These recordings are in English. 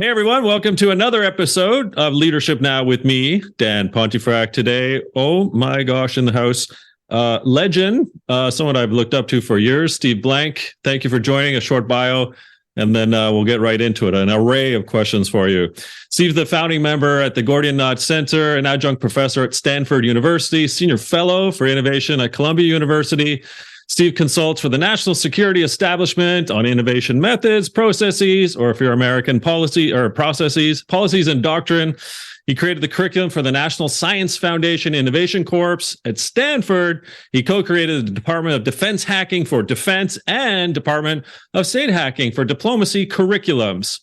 Hey everyone, welcome to another episode of Leadership Now with me, Dan Pontefract. Today, oh my gosh, in the house, legend, someone I've looked up to for years, Steve Blank. Thank you for joining. A short bio, and then we'll get right into it. An array of questions for you. Steve's the founding member at the Gordian Knot Center, an adjunct professor at Stanford University, senior fellow for innovation at Columbia University. Steve consults for the national security establishment on innovation methods, processes, or if you're American, policies and doctrine. He created the curriculum for the National Science Foundation Innovation Corps. At Stanford, he co-created the Department of Defense Hacking for Defense and Department of State Hacking for Diplomacy curriculums.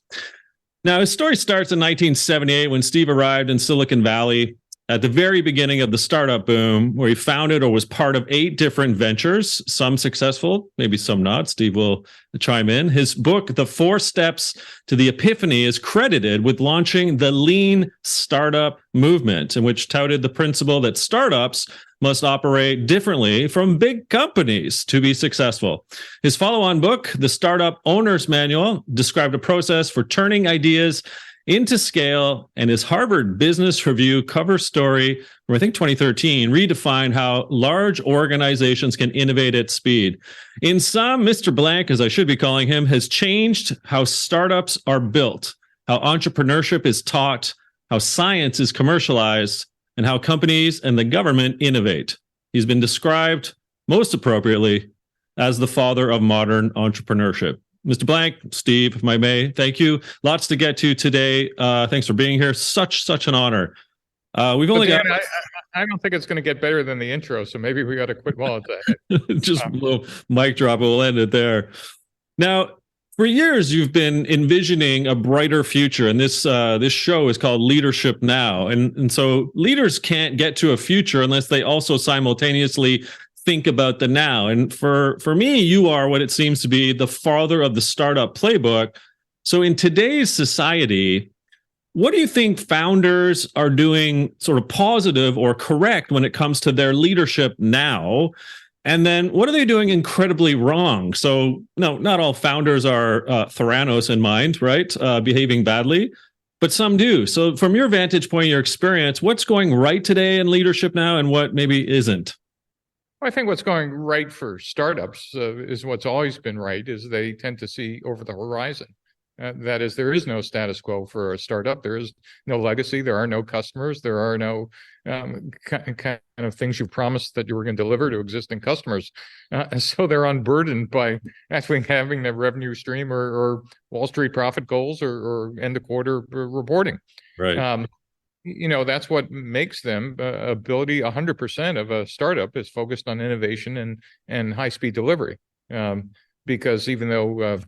Now, his story starts in 1978 when Steve arrived in Silicon Valley at the very beginning of the startup boom, where he founded or was part of 8 different ventures, some successful, maybe some not. Steve will chime in. His book, The 4 Steps to the Epiphany, is credited with launching the lean startup movement, in which touted the principle that startups must operate differently from big companies to be successful. His follow-on book, The Startup Owner's Manual, described a process for turning ideas into scale, and his Harvard Business Review cover story from, I think, 2013, redefined how large organizations can innovate at speed. In sum, Mr. Blank, as I should be calling him, has changed how startups are built, how entrepreneurship is taught, how science is commercialized, and how companies and the government innovate. He's been described, most appropriately, as the father of modern entrepreneurship. Mr. Blank, Steve, if I may, thank you. Lots to get to today. Thanks for being here. Such an honor. We've only got. I don't think it's going to get better than the intro, so maybe we got to quit while it's ahead. Just a little mic drop. We'll end it there. Now, for years, you've been envisioning a brighter future, and this show is called Leadership Now. And so leaders can't get to a future unless they also simultaneously think about the now. And for me, you are what it seems to be the father of the startup playbook. So in today's society, what do you think founders are doing sort of positive or correct when it comes to their leadership now? And then what are they doing incredibly wrong? So no, not all founders are Theranos in mind, right? Behaving badly, but some do. So from your vantage point, your experience, what's going right today in leadership now and what maybe isn't? I think what's going right for startups is what's always been right, is they tend to see over the horizon. That is, there is no status quo for a startup. There is no legacy. There are no customers. There are no kind of things you promised that you were going to deliver to existing customers. And so they're unburdened by actually having the revenue stream or Wall Street profit goals or end of quarter reporting. Right. That's what makes them ability. 100% of a startup is focused on innovation and high-speed delivery. Because even though,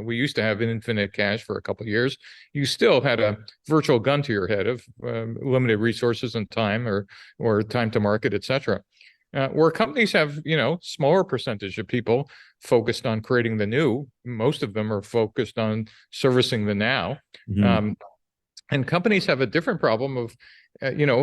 we used to have infinite cash for a couple of years, you still had a virtual gun to your head of limited resources and time or time to market, et cetera. Where companies have, smaller percentage of people focused on creating the new, most of them are focused on servicing the now. Mm-hmm. And companies have a different problem of,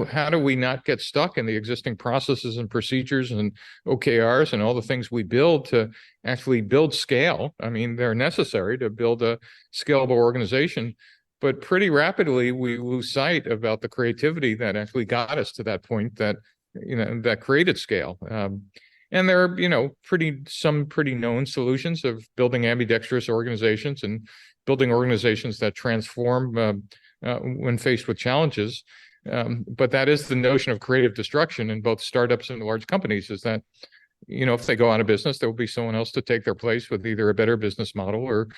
how do we not get stuck in the existing processes and procedures and OKRs and all the things we build to actually build scale? I mean, they're necessary to build a scalable organization, but pretty rapidly we lose sight about the creativity that actually got us to that point that, that created scale. And there are, some pretty known solutions of building ambidextrous organizations and building organizations that transform when faced with challenges. But that is the notion of creative destruction in both startups and large companies, is that, if they go out of business, there will be someone else to take their place with either a better business model or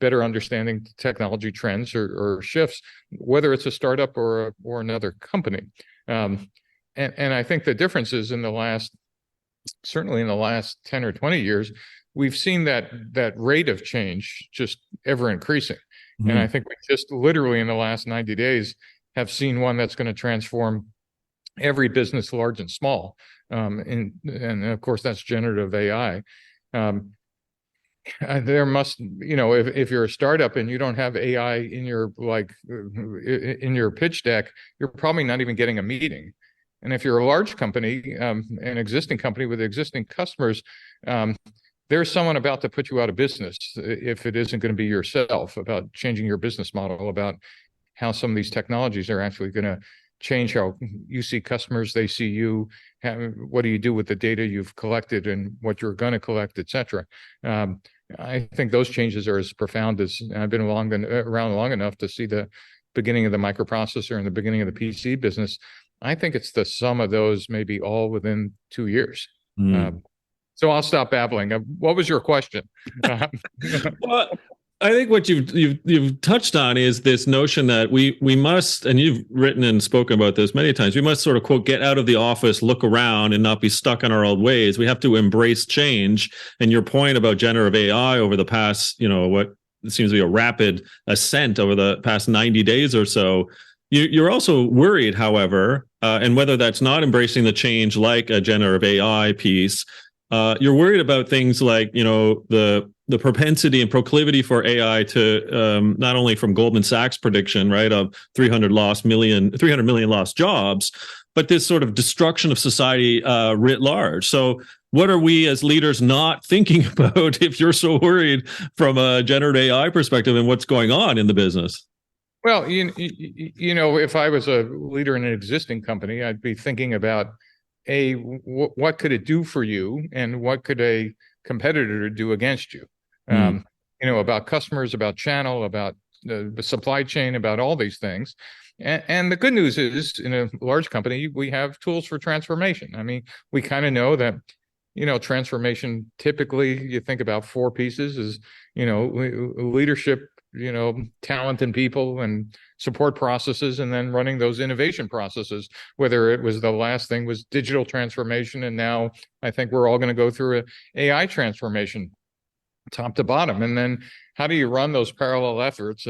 better understanding technology trends or shifts, whether it's a startup or another company. And I think the difference is certainly in the last 10 or 20 years, we've seen that rate of change just ever increasing. Mm-hmm. And I think we just literally in the last 90 days have seen one that's going to transform every business, large and small. And of course, that's generative AI. There must, if you're a startup and you don't have AI in your pitch deck, you're probably not even getting a meeting. And if you're a large company, an existing company with existing customers, there's someone about to put you out of business if it isn't going to be yourself, about changing your business model, about how some of these technologies are actually going to change how you see customers, they see you. What do you do with the data you've collected and what you're going to collect, et cetera. I think those changes are as profound as I've been around long enough to see the beginning of the microprocessor and the beginning of the PC business. I think it's the sum of those, maybe all within 2 years. So I'll stop babbling. What was your question? Well, I think what you've touched on is this notion that we must, and you've written and spoken about this many times, we must sort of, quote, get out of the office, look around, and not be stuck in our old ways. We have to embrace change. And your point about generative AI over the past, what seems to be a rapid ascent over the past 90 days or so, you're also worried, however, and whether that's not embracing the change like a generative AI piece, you're worried about things like, the propensity and proclivity for AI to not only from Goldman Sachs prediction, right, of 300 million lost jobs, but this sort of destruction of society writ large. So what are we as leaders not thinking about if you're so worried from a generative AI perspective and what's going on in the business? Well, if I was a leader in an existing company, I'd be thinking about, what could it do for you, and what could a competitor do against you? About customers, about channel, about the supply chain, about all these things. And the good news is, in a large company, we have tools for transformation. I mean, we kind of know that, transformation, typically you think about 4 pieces is, leadership, talent and people and support processes, and then running those innovation processes, whether it was the last thing was digital transformation. And now I think we're all going to go through an AI transformation, top to bottom. And then how do you run those parallel efforts?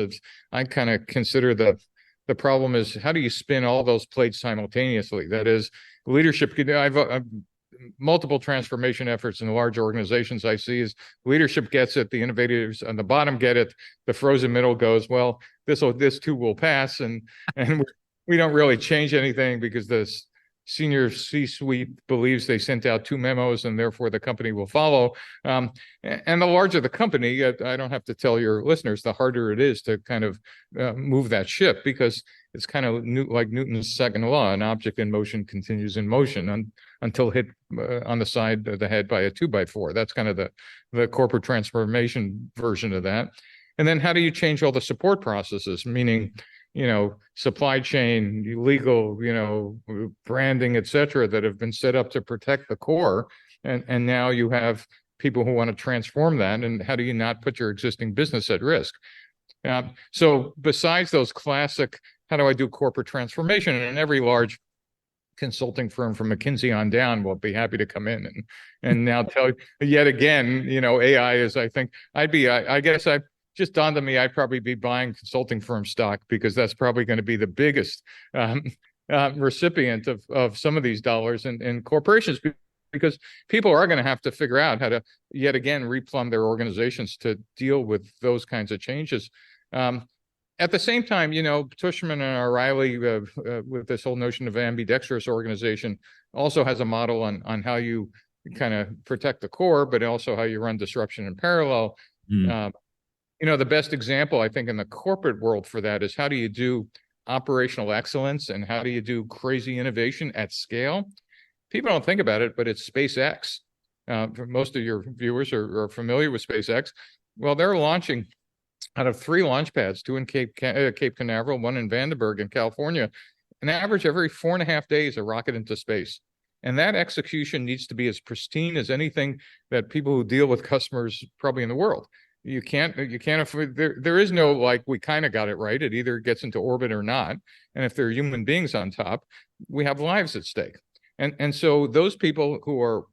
I kind of consider the problem is, how do you spin all those plates simultaneously? That is, leadership. I've multiple transformation efforts in large organizations I see is leadership gets it, the innovators on the bottom get it, the frozen middle goes, well, this too will pass, and we don't really change anything because the senior C-suite believes they sent out 2 memos and therefore the company will follow. And the larger the company, I don't have to tell your listeners, the harder it is to kind of move that ship, because it's kind of like Newton's second law: an object in motion continues in motion until hit on the side of the head by a 2x4. That's kind of the corporate transformation version of that. And then how do you change all the support processes, meaning, supply chain, legal, branding, et cetera, that have been set up to protect the core. And now you have people who want to transform that. And how do you not put your existing business at risk? So besides those classic, how do I do corporate transformation? And every large consulting firm from McKinsey on down will be happy to come in and now tell you yet again, AI is, I think I guess I just dawned on me, I'd probably be buying consulting firm stock, because that's probably going to be the biggest recipient of some of these dollars in corporations, because people are going to have to figure out how to yet again replumb their organizations to deal with those kinds of changes. At the same time, Tushman and O'Reilly, with this whole notion of ambidextrous organization, also has a model on how you kind of protect the core, but also how you run disruption in parallel. The best example, I think, in the corporate world for that is, how do you do operational excellence and how do you do crazy innovation at scale? People don't think about it, but it's SpaceX. For most of your viewers are familiar with SpaceX. Well, they're launching out of 3 launch pads, 2 in Cape Canaveral, 1 in Vandenberg in California, an average every 4.5 days, a rocket into space. And that execution needs to be as pristine as anything that people who deal with customers probably in the world. You can't afford, there is no, like, we kind of got it right. It either gets into orbit or not. And if there are human beings on top, we have lives at stake. And so those people who are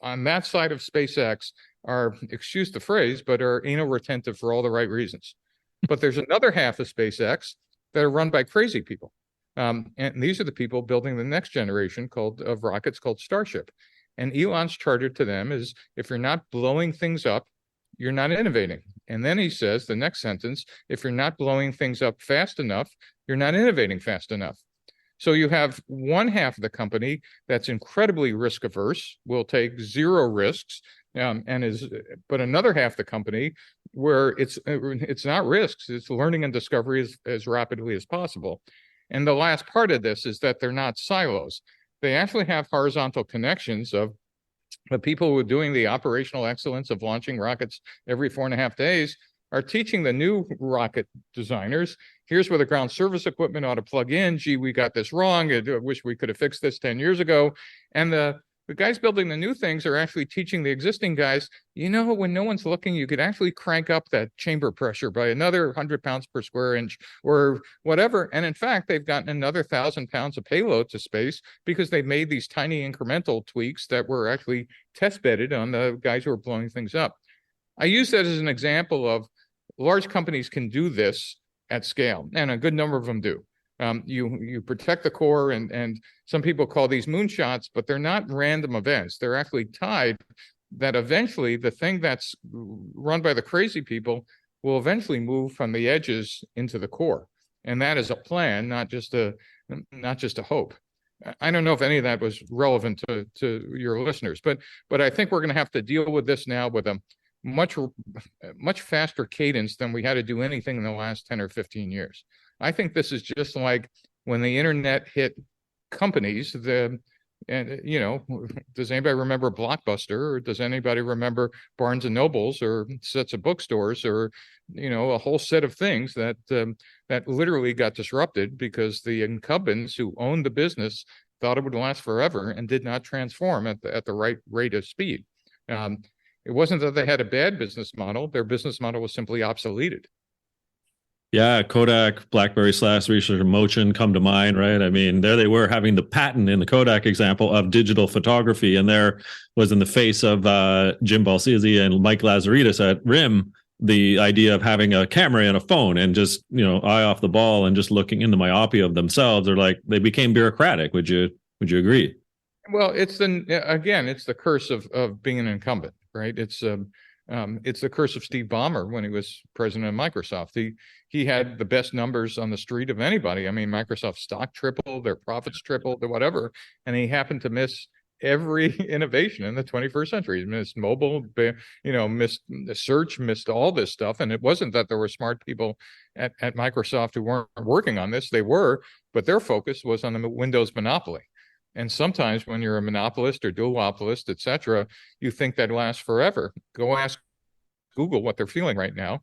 on that side of SpaceX are, excuse the phrase, but are anal retentive for all the right reasons. But there's another half of SpaceX that are run by crazy people. And these are the people building the next generation of rockets called Starship. And Elon's charter to them is, if you're not blowing things up, you're not innovating. And then he says, the next sentence, if you're not blowing things up fast enough, you're not innovating fast enough. So you have one half of the company that's incredibly risk averse, will take 0 risks, but another half the company where it's not risks, it's learning and discovery as rapidly as possible. And the last part of this is that they're not silos. They actually have horizontal connections of the people who are doing the operational excellence of launching rockets every 4.5 days are teaching the new rocket designers, here's where the ground service equipment ought to plug in. Gee, we got this wrong. I wish we could have fixed this 10 years ago. And the guys building the new things are actually teaching the existing guys, when no one's looking, you could actually crank up that chamber pressure by another 100 pounds per square inch or whatever. And in fact, they've gotten another 1,000 pounds of payload to space because they've made these tiny incremental tweaks that were actually test bedded on the guys who are blowing things up. I use that as an example of large companies can do this at scale, and a good number of them do. You protect the core, and some people call these moonshots, but they're not random events. They're actually tied that eventually the thing that's run by the crazy people will eventually move from the edges into the core. And that is a plan, not just a hope. I don't know if any of that was relevant to your listeners, but I think we're going to have to deal with this now with a much faster cadence than we had to do anything in the last 10 or 15 years. I think this is just like when the internet hit companies. Does anybody remember Blockbuster, or does anybody remember Barnes and Nobles, or sets of bookstores, or a whole set of things that literally got disrupted because the incumbents who owned the business thought it would last forever and did not transform at the right rate of speed. It wasn't that they had a bad business model. Their business model was simply obsoleted. Yeah, Kodak, BlackBerry / Research in Motion come to mind, right? I mean, there they were having the patent in the Kodak example of digital photography, and there was in the face of Jim Balsillie and Mike Lazaridis at RIM, the idea of having a camera and a phone and just, eye off the ball and just looking in the myopia of themselves. Or like they became bureaucratic. Would you agree? Well, it's the curse of being an incumbent, right? It's the curse of Steve Ballmer when he was president of Microsoft. He had the best numbers on the street of anybody. I mean, Microsoft stock tripled, their profits tripled, or whatever, and he happened to miss every innovation in the 21st century. He missed mobile, missed the search, missed all this stuff. And it wasn't that there were smart people at Microsoft who weren't working on this. They were, but their focus was on the Windows monopoly. And sometimes when you're a monopolist or duopolist, et cetera, you think that lasts forever. Go ask Google what they're feeling right now.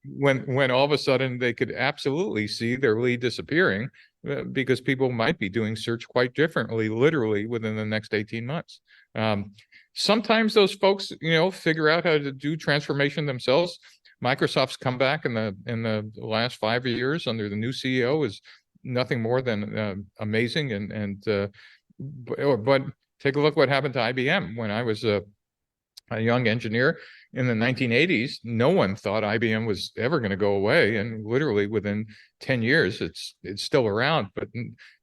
When all of a sudden they could absolutely see their lead disappearing because people might be doing search quite differently, literally within the next 18 months. Sometimes those folks, figure out how to do transformation themselves. Microsoft's comeback in the last 5 years under the new CEO is nothing more than amazing. But take a look what happened to IBM when I was a young engineer in the 1980s. No one thought IBM was ever going to go away, and literally within 10 years, it's still around, but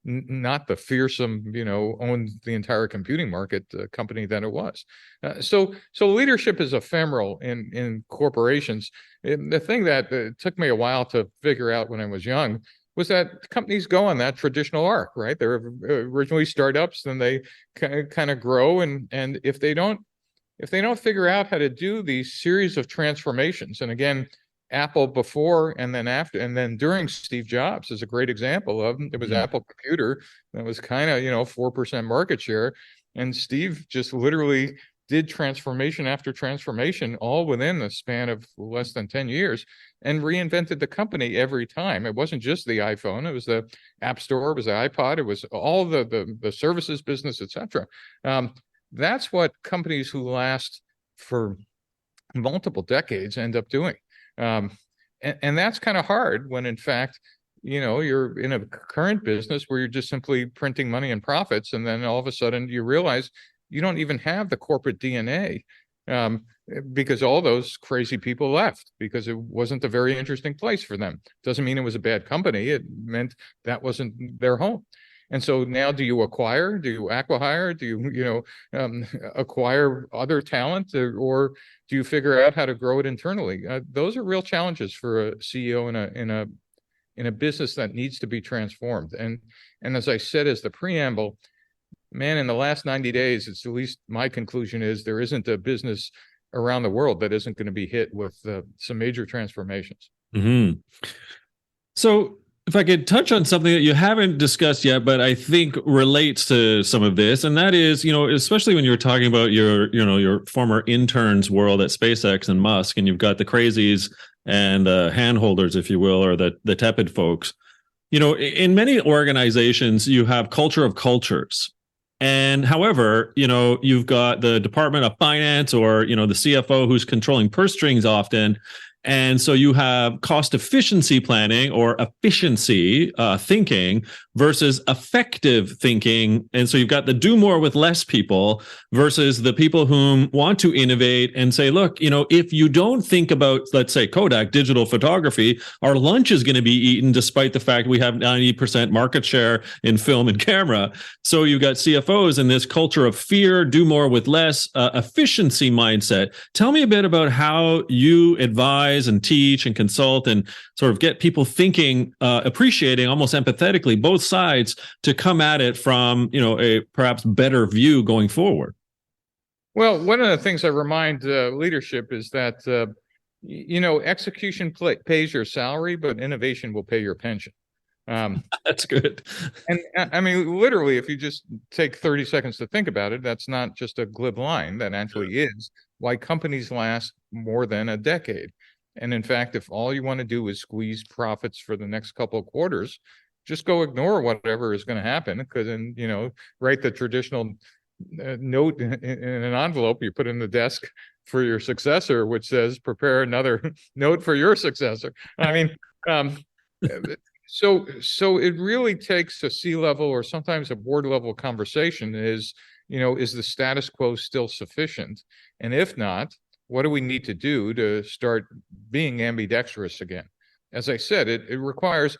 not the fearsome, owned the entire computing market company that it was. So leadership is ephemeral in corporations. The thing that took me a while to figure out when I was young was that companies go on that traditional arc, right? They're originally startups, then they kind of grow, and if they don't figure out how to do these series of transformations, and again, Apple before and then after and then during Steve Jobs is a great example of it. Was Apple Computer that was kind of 4% market share, and Steve just literally did transformation after transformation, all within the span of less than 10 years, and reinvented the company every time. It wasn't just the iPhone; it was the App Store, it was the iPod, it was all the services business, etc. That's what companies who last for multiple decades end up doing. And that's kind of hard when, in fact, you're in a current business where you're just simply printing money and profits. And then all of a sudden you realize you don't even have the corporate DNA because all those crazy people left because it wasn't a very interesting place for them. Doesn't mean it was a bad company. It meant that wasn't their home. And so now, do you acquire? Do you acqui-hire? Do you acquire other talent, or do you figure out how to grow it internally? Those are real challenges for a CEO in a business that needs to be transformed. And as I said as the preamble, man, in the last 90 days, it's at least my conclusion is there isn't a business around the world that isn't going to be hit with some major transformations. Mm-hmm. So, if I could touch on something that you haven't discussed yet, but I think relates to some of this, and that is, especially when you're talking about your former intern's world at SpaceX and Musk, and you've got the crazies and handholders, if you will, or the tepid folks. In many organizations, you have culture of cultures. And however, you've got the Department of Finance or, the CFO who's controlling purse strings often. And so you have cost efficiency planning or efficiency thinking versus effective thinking. And so you've got the do more with less people versus the people who want to innovate and say, look, if you don't think about, let's say, Kodak digital photography, our lunch is going to be eaten despite the fact we have 90% market share in film and camera. So you've got CFOs in this culture of fear, do more with less, efficiency mindset. Tell me a bit about how you advise and teach and consult and sort of get people thinking, appreciating, almost empathetically both sides to come at it from, a perhaps better view going forward. Well, one of the things I remind leadership is that, execution pays your salary, but innovation will pay your pension. That's good. And I mean, literally, if you just take 30 seconds to think about it, that's not just a glib line. That actually is why companies last more than a decade. And in fact, if all you want to do is squeeze profits for the next couple of quarters, just go ignore whatever is going to happen, because then, write the traditional note in an envelope you put in the desk for your successor, which says, prepare another note for your successor. I mean, so it really takes a C-level or sometimes a board level conversation is the status quo still sufficient? And if not, what do we need to do to start being ambidextrous again? As I said, it requires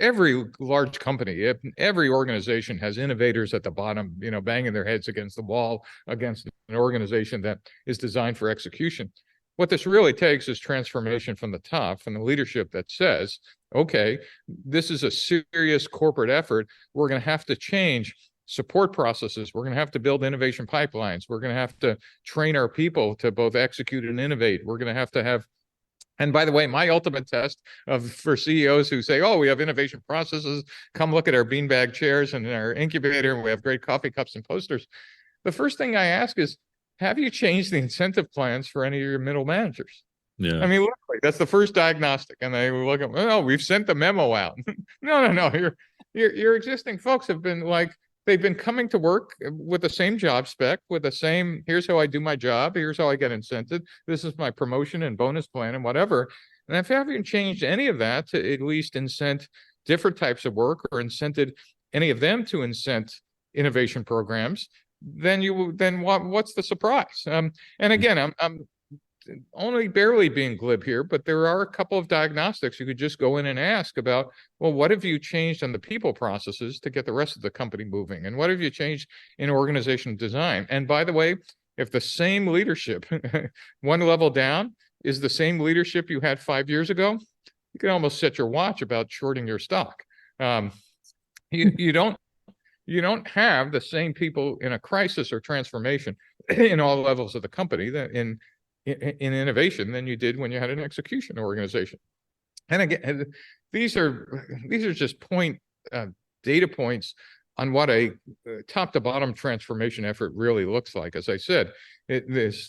every large company, every organization has innovators at the bottom, banging their heads against the wall against an organization that is designed for execution. What this really takes is transformation from the top, from the leadership that says, okay, this is a serious corporate effort. We're going to have to change support processes. We're going to have to build innovation pipelines. We're going to have to train our people to both execute and innovate. We're going to have, and by the way, my ultimate test for CEOs who say, oh, we have innovation processes, come look at our beanbag chairs and our incubator, and we have great coffee cups and posters. The first thing I ask is, have you changed the incentive plans for any of your middle managers? Yeah. I mean, literally, that's the first diagnostic. And they look at, well, we've sent the memo out. No. Your existing folks have been they've been coming to work with the same job spec, with the same, here's how I do my job, here's how I get incented, this is my promotion and bonus plan and whatever. And if you haven't changed any of that to at least incent different types of work or incented any of them to incent innovation programs, then what's the surprise? And again, I'm only barely being glib here, but there are a couple of diagnostics you could just go in and ask about, well, what have you changed on the people processes to get the rest of the company moving? And what have you changed in organizational design? And by the way, if the same leadership, one level down, is the same leadership you had 5 years ago, you can almost set your watch about shorting your stock. You don't have the same people in a crisis or transformation in all levels of the company that in innovation than you did when you had an execution organization. And again, these are just data points on what a top to bottom transformation effort really looks like. As I said, there's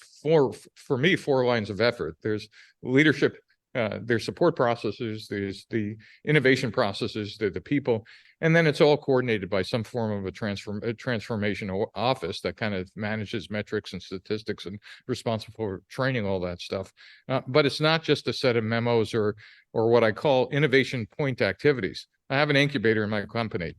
for me, 4 lines of effort. There's leadership, there's support processes, there's the innovation processes, there's the people, and then it's all coordinated by some form of a transformation office that kind of manages metrics and statistics and responsible for training all that stuff. But it's not just a set of memos or what I call innovation point activities. I have an incubator in my company.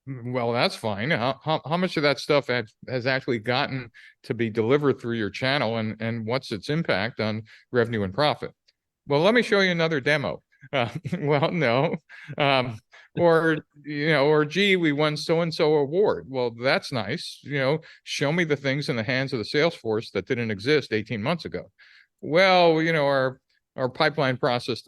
Well, that's fine. How much of that stuff has actually gotten to be delivered through your channel, and what's its impact on revenue and profit? Well, let me show you another demo. Well, no. Or gee, we won so-and-so award. Well, that's nice. Show me the things in the hands of the sales force that didn't exist 18 months ago. Well, our pipeline process,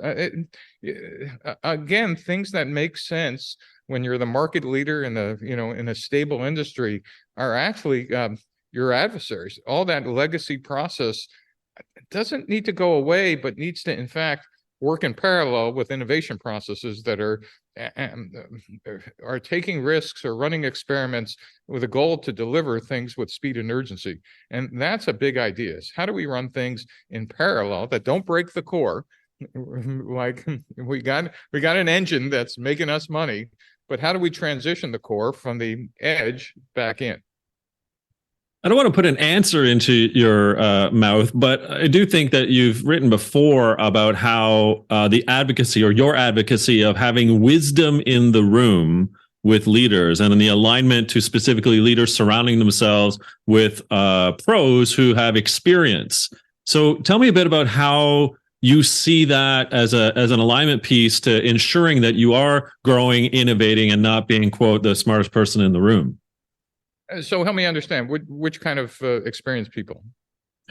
again, things that make sense when you're the market leader in in a stable industry, are actually your adversaries. All that legacy process doesn't need to go away, but needs to, in fact, work in parallel with innovation processes that are taking risks or running experiments with a goal to deliver things with speed and urgency. And that's a big idea. Is how do we run things in parallel that don't break the core? Like we got an engine that's making us money, but how do we transition the core from the edge back in? I don't want to put an answer into your mouth, but I do think that you've written before about how the advocacy or your advocacy of having wisdom in the room with leaders and in the alignment to specifically leaders surrounding themselves with pros who have experience. So tell me a bit about how you see that as an alignment piece to ensuring that you are growing, innovating, and not being, quote, the smartest person in the room. So help me understand which kind of experienced people.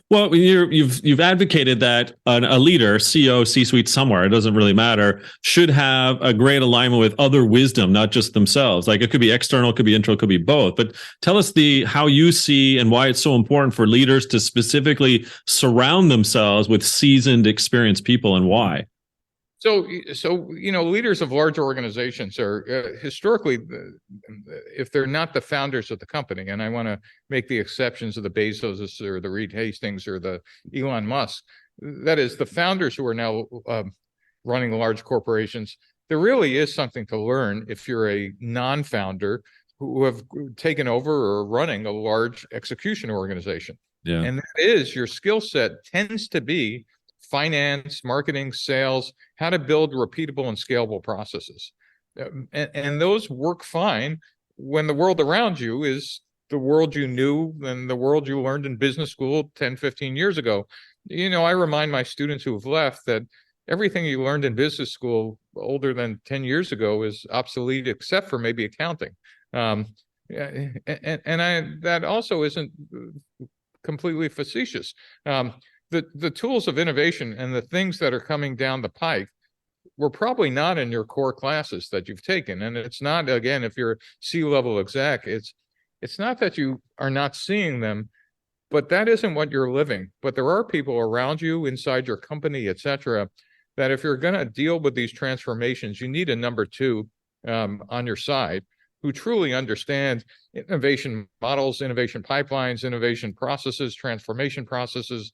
Well, you've advocated that a leader, CEO, C-suite, somewhere, it doesn't really matter, should have a great alignment with other wisdom, not just themselves. Like it could be external, it could be internal, it could be both. But tell us how you see and why it's so important for leaders to specifically surround themselves with seasoned, experienced people, and why. So leaders of large organizations are historically, if they're not the founders of the company, and I want to make the exceptions of the Bezos or the Reed Hastings or the Elon Musk, that is the founders who are now running large corporations. There really is something to learn if you're a non-founder who have taken over or running a large execution organization. Yeah. And that is your skill set tends to be finance, marketing, sales, how to build repeatable and scalable processes. And those work fine when the world around you is the world you knew and the world you learned in business school 10, 15 years ago. I remind my students who have left that everything you learned in business school older than 10 years ago is obsolete, except for maybe accounting. That also isn't completely facetious. The tools of innovation and the things that are coming down the pike were probably not in your core classes that you've taken. And it's not, again, if you're a C-level exec, it's not that you are not seeing them, but that isn't what you're living. But there are people around you, inside your company, et cetera, that if you're going to deal with these transformations, you need a number two on your side who truly understand innovation models, innovation pipelines, innovation processes, transformation processes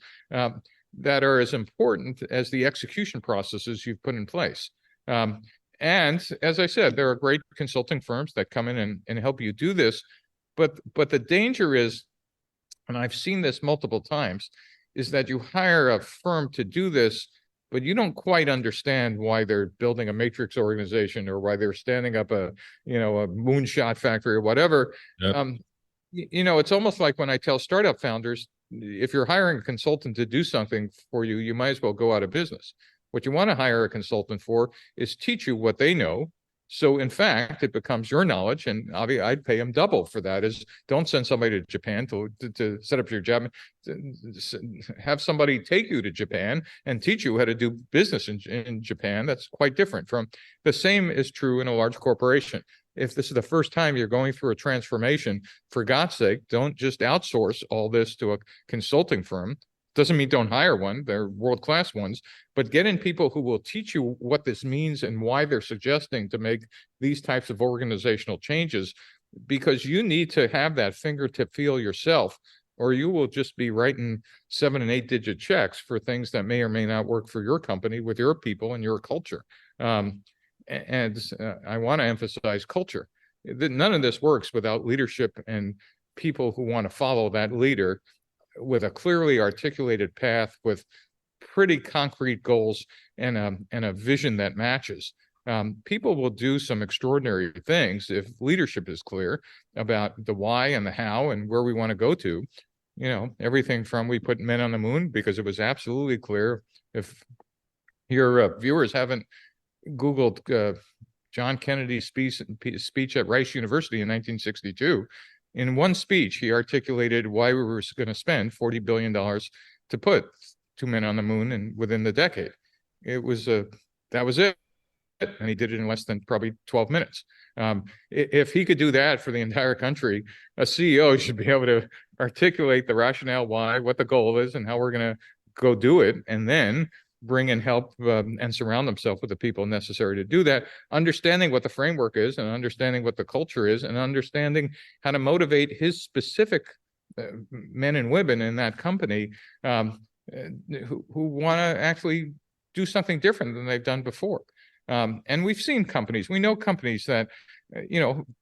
that are as important as the execution processes you've put in place. And as I said, there are great consulting firms that come in and help you do this. But the danger is, and I've seen this multiple times, is that you hire a firm to do this, but you don't quite understand why they're building a matrix organization or why they're standing up a moonshot factory or whatever. Yep. It's almost like when I tell startup founders, if you're hiring a consultant to do something for you, you might as well go out of business. What you want to hire a consultant for is teach you what they know. So in fact, it becomes your knowledge, and I'd pay them double for that. Is don't send somebody to Japan to set up your job. Have somebody take you to Japan and teach you how to do business in Japan. That's quite different from the same is true in a large corporation. If this is the first time you're going through a transformation, for God's sake, don't just outsource all this to a consulting firm. Doesn't mean don't hire one, they're world-class ones, but get in people who will teach you what this means and why they're suggesting to make these types of organizational changes, because you need to have that fingertip feel yourself, or you will just be writing 7 and 8 digit checks for things that may or may not work for your company with your people and your culture. I want to emphasize culture. None of this works without leadership and people who want to follow that leader with a clearly articulated path, with pretty concrete goals and a vision that matches. People will do some extraordinary things if leadership is clear about the why and the how and where we want to go to. Everything from we put men on the moon because it was absolutely clear. If your viewers haven't Googled John Kennedy's speech at Rice University in 1962, in one speech, he articulated why we were going to spend $40 billion to put 2 men on the moon and within the decade. That was it. and he did it in less than probably 12 minutes. If he could do that for the entire country, a CEO should be able to articulate the rationale why, what the goal is, and how we're going to go do it, and then bring in help and surround themselves with the people necessary to do that, understanding what the framework is and understanding what the culture is and understanding how to motivate his specific men and women in that company who want to actually do something different than they've done before. And we've seen companies, we know companies that,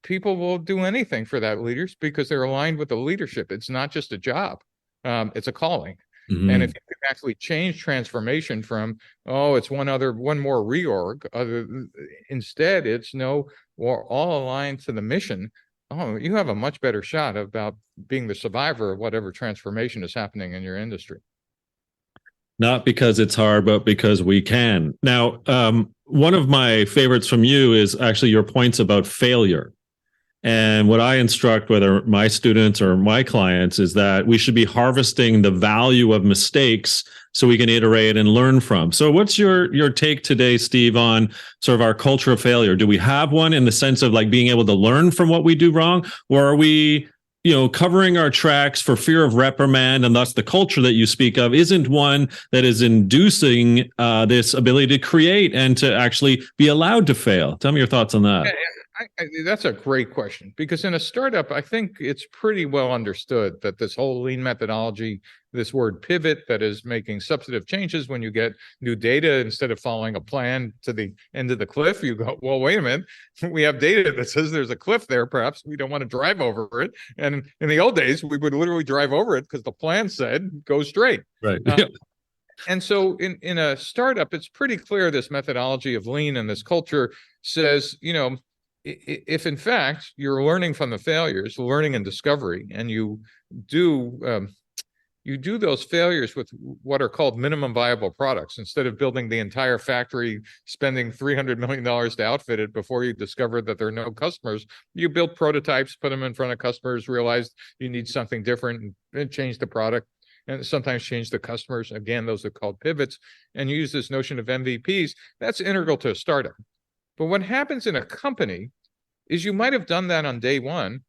people will do anything for that leaders because they're aligned with the leadership. It's not just a job, it's a calling. Mm-hmm. And if you can actually change transformation from, it's one more reorg, instead it's no, we're all aligned to the mission. You have a much better shot about being the survivor of whatever transformation is happening in your industry. Not because it's hard, but because we can. Now, one of my favorites from you is actually your points about failure. And what I instruct, whether my students or my clients, is that we should be harvesting the value of mistakes so we can iterate and learn from. So what's your take today, Steve, on sort of our culture of failure? Do we have one in the sense of like being able to learn from what we do wrong? Or are we, covering our tracks for fear of reprimand, and thus the culture that you speak of isn't one that is inducing this ability to create and to actually be allowed to fail? Tell me your thoughts on that. That's a great question, because in a startup, I think it's pretty well understood that this whole lean methodology, this word pivot, that is making substantive changes when you get new data, instead of following a plan to the end of the cliff, you go, well, wait a minute, we have data that says there's a cliff there. Perhaps we don't want to drive over it. And in the old days, we would literally drive over it because the plan said go straight. Right. And so in a startup, it's pretty clear this methodology of lean and this culture says, if in fact you're learning from the failures, learning and discovery, and you do those failures with what are called minimum viable products, instead of building the entire factory, spending $300 million to outfit it before you discover that there are no customers, you build prototypes, put them in front of customers, realize you need something different, and change the product, and sometimes change the customers. Again, those are called pivots, and you use this notion of MVPs. That's integral to a startup. But what happens in a company is you might have done that on day one,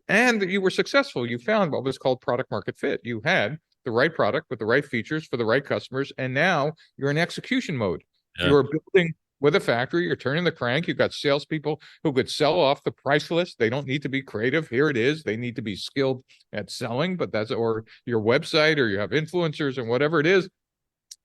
and you were successful. You found what was called product market fit. You had the right product with the right features for the right customers, and now you're in execution mode. Yeah. You're building with a factory. You're turning the crank. You've got salespeople who could sell off the price list. They don't need to be creative. Here it is. They need to be skilled at selling, or your website, or you have influencers and whatever it is.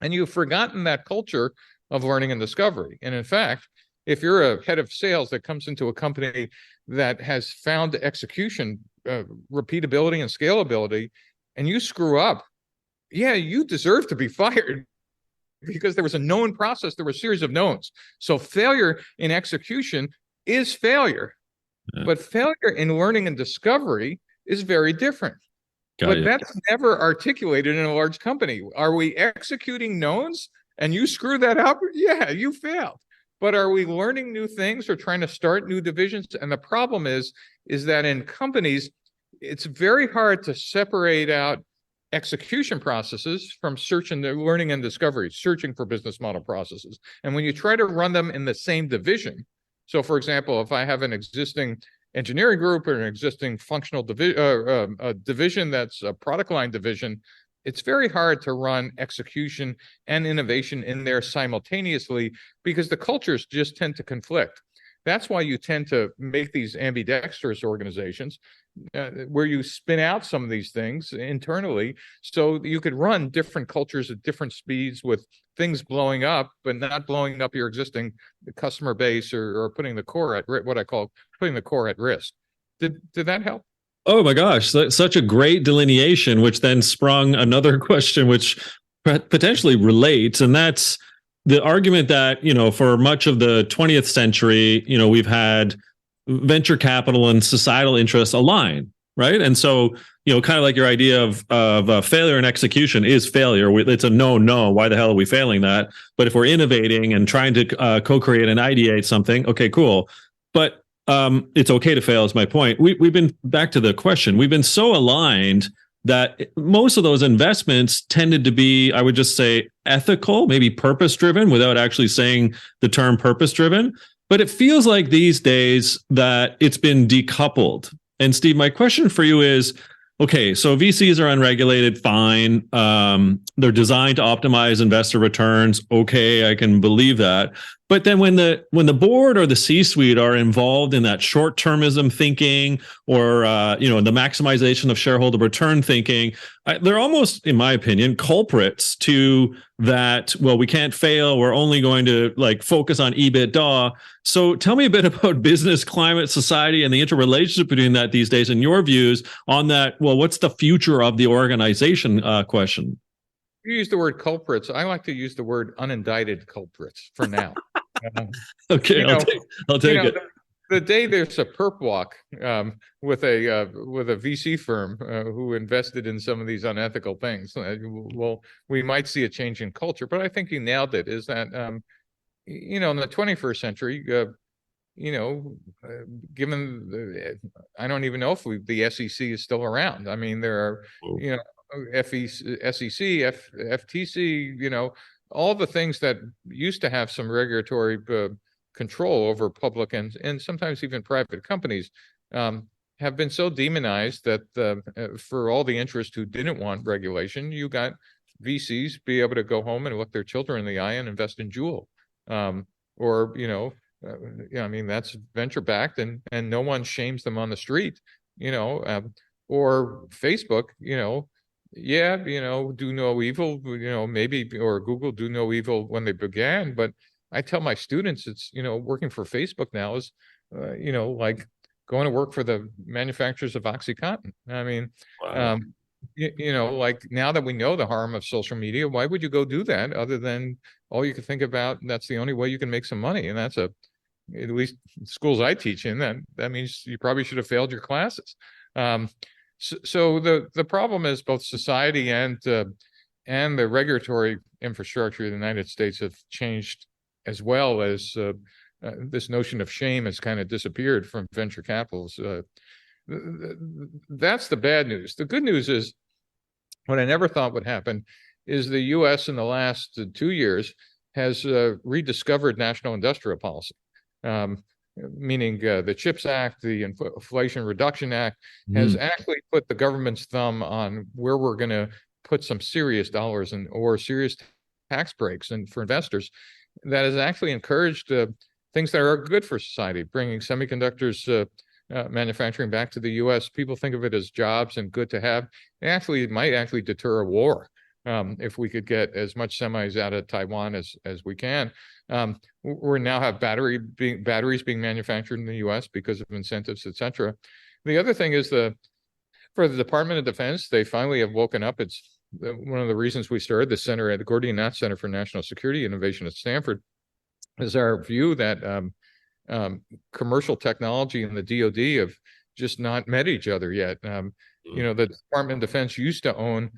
And you've forgotten that culture of learning and discovery. And in fact, if you're a head of sales that comes into a company that has found execution, repeatability, and scalability, and you screw up, you deserve to be fired, because there was a known process. There were a series of knowns. So failure in execution is failure, but failure in learning and discovery is very different. That's never articulated in a large company. Are we executing knowns and you screw that up? Yeah, you failed. But are we learning new things or trying to start new divisions? And the problem is that in companies, it's very hard to separate out execution processes from learning and discovery, searching for business model processes. And when you try to run them in the same division, so for example, if I have an existing engineering group or an existing functional division that's a product line division, it's very hard to run execution and innovation in there simultaneously, because the cultures just tend to conflict. That's why you tend to make these ambidextrous organizations where you spin out some of these things internally, so you could run different cultures at different speeds with things blowing up, but not blowing up your existing customer base or putting the core at what I call putting the core at risk. Did that help? Oh my gosh, such a great delineation, which then sprung another question which potentially relates, and that's the argument that, for much of the 20th century, we've had venture capital and societal interests align, right? And so, kind of like your idea of failure and execution is failure. It's a no. Why the hell are we failing that? But if we're innovating and trying to co-create and ideate something, okay, cool. But it's okay to fail is my point. We've been back to the question. We've been so aligned that most of those investments tended to be, I would just say, ethical, maybe purpose driven, without actually saying the term purpose driven. But it feels like these days that it's been decoupled. And Steve, my question for you is, okay, so VCs are unregulated, fine. They're designed to optimize investor returns. Okay, I can believe that. But then when the board or the C-suite are involved in that short-termism thinking, or the maximization of shareholder return thinking, they're almost, in my opinion, culprits to that. Well, we can't fail. We're only going to focus on EBITDA. So tell me a bit about business climate, society, and the interrelationship between that these days, and your views on that. Well, what's the future of the organization question? You use the word culprits. I like to use the word unindicted culprits for now. Okay, I'll take it. The day there's a perp walk with a VC firm who invested in some of these unethical things, well, we might see a change in culture. But I think you nailed it. Is that in the 21st century, given I don't even know if the SEC is still around. I mean, there are SEC, FTC, all the things that used to have some regulatory control over public and sometimes even private companies have been so demonized that for all the interests who didn't want regulation, you got VCs be able to go home and look their children in the eye and invest in Juul. I mean, that's venture backed and no one shames them on the street, or Facebook, do no evil, maybe, or Google do no evil when they began. But I tell my students, it's, working for Facebook now is, like going to work for the manufacturers of OxyContin. I mean, wow. Like now that we know the harm of social media, why would you go do that other than all you can think about? That's the only way you can make some money. And that's at least schools I teach in, that means you probably should have failed your classes. So the problem is both society and the regulatory infrastructure of the United States have changed, as well as this notion of shame has kind of disappeared from venture capitals. That's the bad news. The good news is, what I never thought would happen is the U.S. in the last 2 years has rediscovered national industrial policy. Meaning the CHIPS Act, the Inflation Reduction Act, has actually put the government's thumb on where we're going to put some serious dollars or serious tax breaks for investors. That has actually encouraged things that are good for society, bringing semiconductors manufacturing back to the U.S. People think of it as jobs and good to have. It might actually deter a war. If we could get as much semis out of Taiwan as we can. We now have batteries being manufactured in the U.S. because of incentives, etc. The other thing is for the Department of Defense, they finally have woken up. It's one of the reasons we started the center at the Gordian Knot Center for National Security Innovation at Stanford, is our view that commercial technology and the DoD have just not met each other yet. The Department of Defense used to own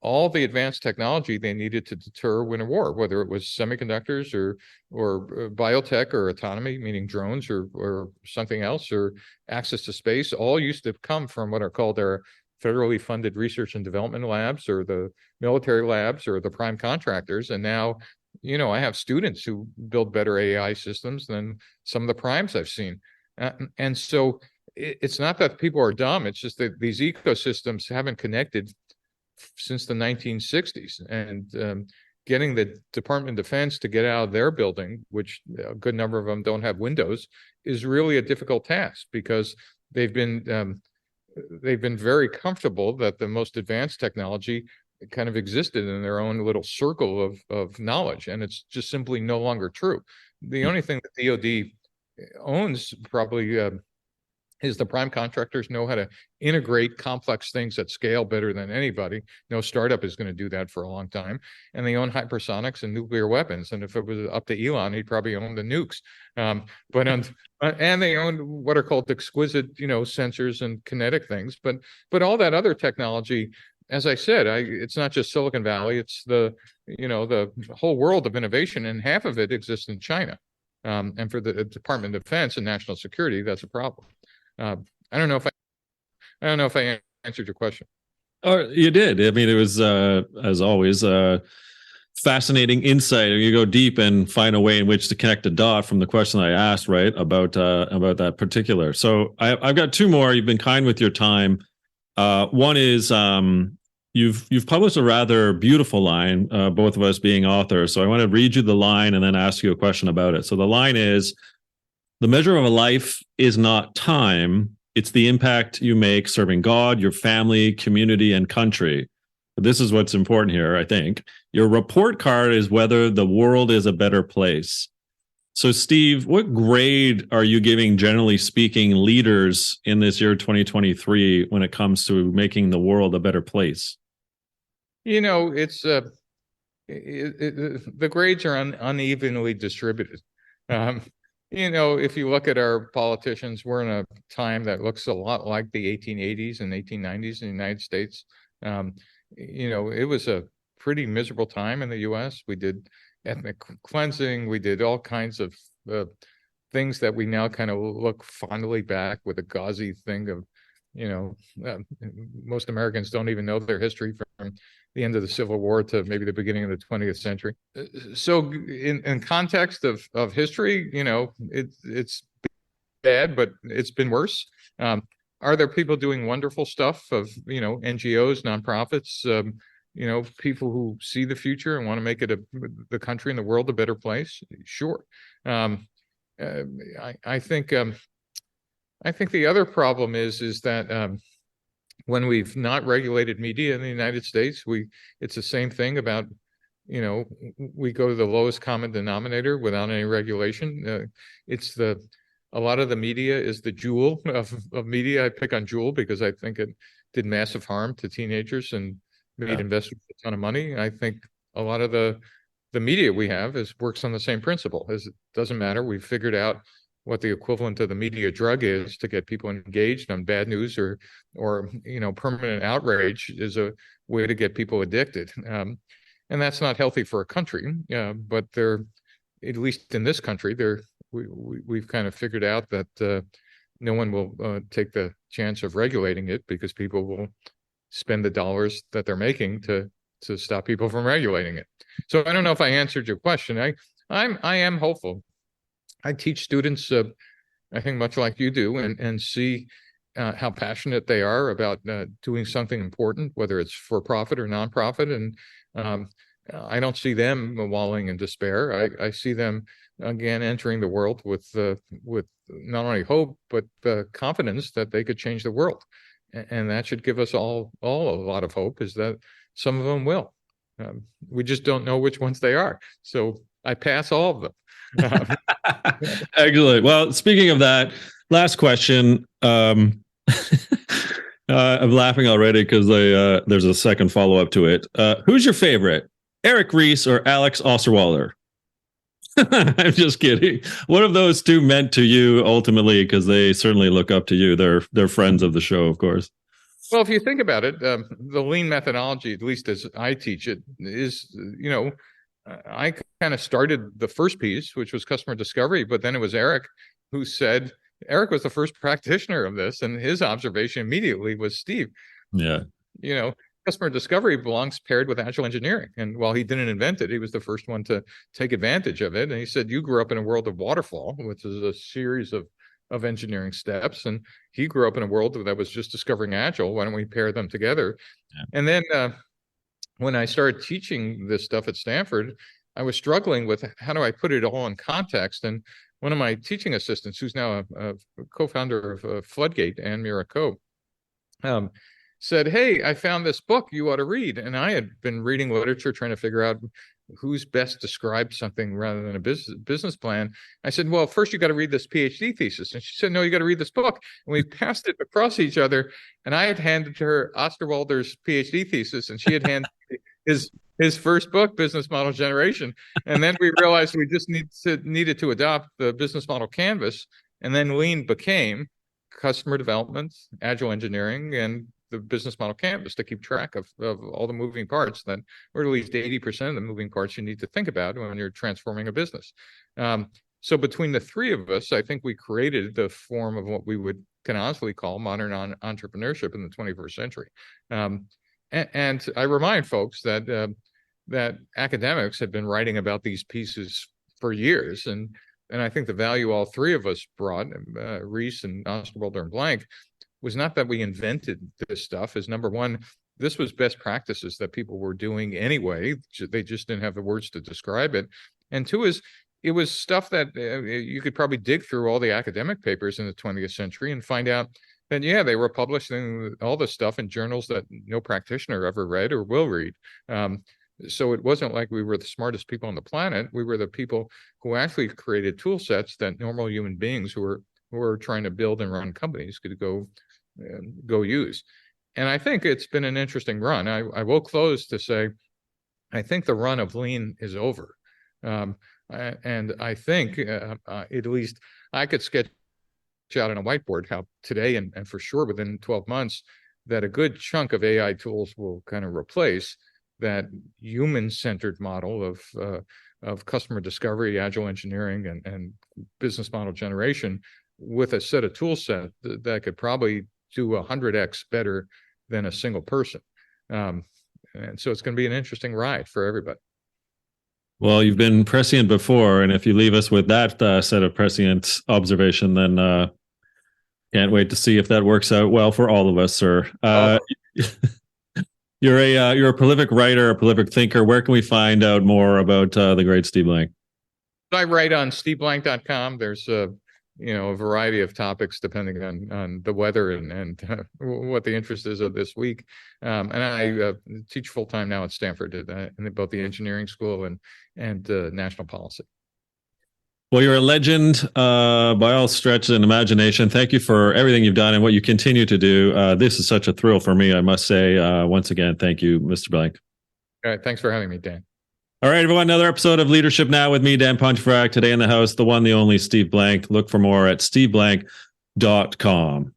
all the advanced technology they needed to deter win a war, whether it was semiconductors or biotech or autonomy, meaning drones or something else, or access to space. All used to come from what are called our federally funded research and development labs, or the military labs, or the prime contractors. And now, I have students who build better AI systems than some of the primes I've seen. And so it's not that people are dumb. It's just that these ecosystems haven't connected since the 1960s, and getting the Department of Defense to get out of their building, which a good number of them don't have windows, is really a difficult task, because they've been very comfortable that the most advanced technology kind of existed in their own little circle of knowledge, and it's just simply no longer true. The only thing that DoD owns probably is the prime contractors know how to integrate complex things at scale better than anybody. No startup is going to do that for a long time. And they own hypersonics and nuclear weapons. And if it was up to Elon, he'd probably own the nukes. And they own what are called exquisite, sensors and kinetic things. But all that other technology, as I said, it's not just Silicon Valley. It's the whole world of innovation, and half of it exists in China. And for the Department of Defense and national security, that's a problem. I don't know if I answered your question. Or you did. I mean, it was as always fascinating insight. You go deep and find a way in which to connect a dot from the question I asked, right, about that particular. So I've got two more. You've been kind with your time. One is you've published a rather beautiful line, both of us being authors. So I want to read you the line and then ask you a question about it. So the line is, the measure of a life is not time. It's the impact you make serving God, your family, community, and country. This is what's important here, I think. Your report card is whether the world is a better place. So, Steve, what grade are you giving, generally speaking, leaders in this year 2023 when it comes to making the world a better place? It's the grades are unevenly distributed. If you look at our politicians, we're in a time that looks a lot like the 1880s and 1890s in the United States. It was a pretty miserable time in the U.S. We did ethnic cleansing. We did all kinds of things that we now kind of look fondly back with a gauzy thing of, most Americans don't even know their history from the end of the Civil War to maybe the beginning of the 20th century. So in context of history, it's bad, but it's been worse. Are there people doing wonderful stuff of, NGOs, nonprofits, people who see the future and want to make it the country and the world a better place? Sure. I think the other problem is that when we've not regulated media in the United States, it's the same thing about, we go to the lowest common denominator without any regulation. A lot of the media is the jewel of media. I pick on Jewel because I think it did massive harm to teenagers and made investors a ton of money. I think a lot of the media we have works on the same principle. It doesn't matter. We've figured out what the equivalent of the media drug is to get people engaged on bad news or permanent outrage is a way to get people addicted. And that's not healthy for a country. But at least in this country, we've kind of figured out that no one will take the chance of regulating it because people will spend the dollars that they're making to stop people from regulating it. So I don't know if I answered your question. I am hopeful. I teach students, I think much like you do, and see how passionate they are about doing something important, whether it's for profit or nonprofit. And I don't see them wallowing in despair. I see them again entering the world with not only hope but confidence that they could change the world, and that should give us all a lot of hope. Is that some of them will. We just don't know which ones they are. So I pass all of them. Excellent. Well, speaking of that, last question. I'm laughing already because there's a second follow-up to it. Who's your favorite, Eric Ries or Alex Osterwalder? I'm just kidding. What have those two meant to you ultimately? Because they certainly look up to you. They're friends of the show, of course. Well, if you think about it, the lean methodology, at least as I teach it, is, I kind of started the first piece, which was customer discovery, but then it was Eric who said, Eric was the first practitioner of this, and his observation immediately was, Steve, customer discovery belongs paired with agile engineering. And while he didn't invent it, he was the first one to take advantage of it. And he said, you grew up in a world of waterfall, which is a series of engineering steps. And he grew up in a world that was just discovering agile. Why don't we pair them together? Yeah. And then when I started teaching this stuff at Stanford, I was struggling with how do I put it all in context. And one of my teaching assistants, who's now a co-founder of Floodgate, Anne Miraco, said, hey, I found this book you ought to read. And I had been reading literature, trying to figure out who's best described something rather than a business plan. I said, well, first you got to read this PhD thesis. And she said, no, you got to read this book. And we passed it across each other. And I had handed her Osterwalder's PhD thesis, and she had handed his first book, Business Model Generation. And then we realized we just needed to adopt the business model canvas. And then Lean became customer development, agile engineering, and the business model canvas to keep track of all the moving parts that, or at least 80% of the moving parts you need to think about when you're transforming a business. So between the three of us, I think we created the form of what we can honestly call modern entrepreneurship in the 21st century. And I remind folks that that academics have been writing about these pieces for years, and I think the value all three of us brought, Reese and Osterwalder and Blank, was not that we invented this stuff. Is number one, this was best practices that people were doing anyway. They just didn't have the words to describe it. And two is, it was stuff that you could probably dig through all the academic papers in the 20th century and find out that, yeah, they were publishing all this stuff in journals that no practitioner ever read or will read. So it wasn't like we were the smartest people on the planet. We were the people who actually created tool sets that normal human beings who were trying to build and run companies could go use. And I think it's been an interesting run. I will close to say, I think the run of lean is over. And I think, at least I could sketch out on a whiteboard how today and for sure within 12 months, that a good chunk of AI tools will kind of replace that human-centered model of customer discovery, agile engineering, and business model generation with a set of tool set that could probably do 100x better than a single person. And so it's going to be an interesting ride for everybody. Well, you've been prescient before, and if you leave us with that set of prescient observation, then can't wait to see if that works out well for all of us, sir. You're a prolific writer, a prolific thinker. Where can we find out more about the great Steve Blank? I write on steveblank.com. There's a variety of topics depending on the weather and what the interest is of this week. And I teach full time now at Stanford in both the engineering school and national policy. Well, you're a legend by all stretches and imagination. Thank you for everything you've done and what you continue to do. This is such a thrill for me, I must say. Once again, thank you, Mr. Blank. All right. Thanks for having me, Dan. All right, everyone. Another episode of Leadership Now with me, Dan Pontefract. Today in the house, the one, the only Steve Blank. Look for more at steveblank.com.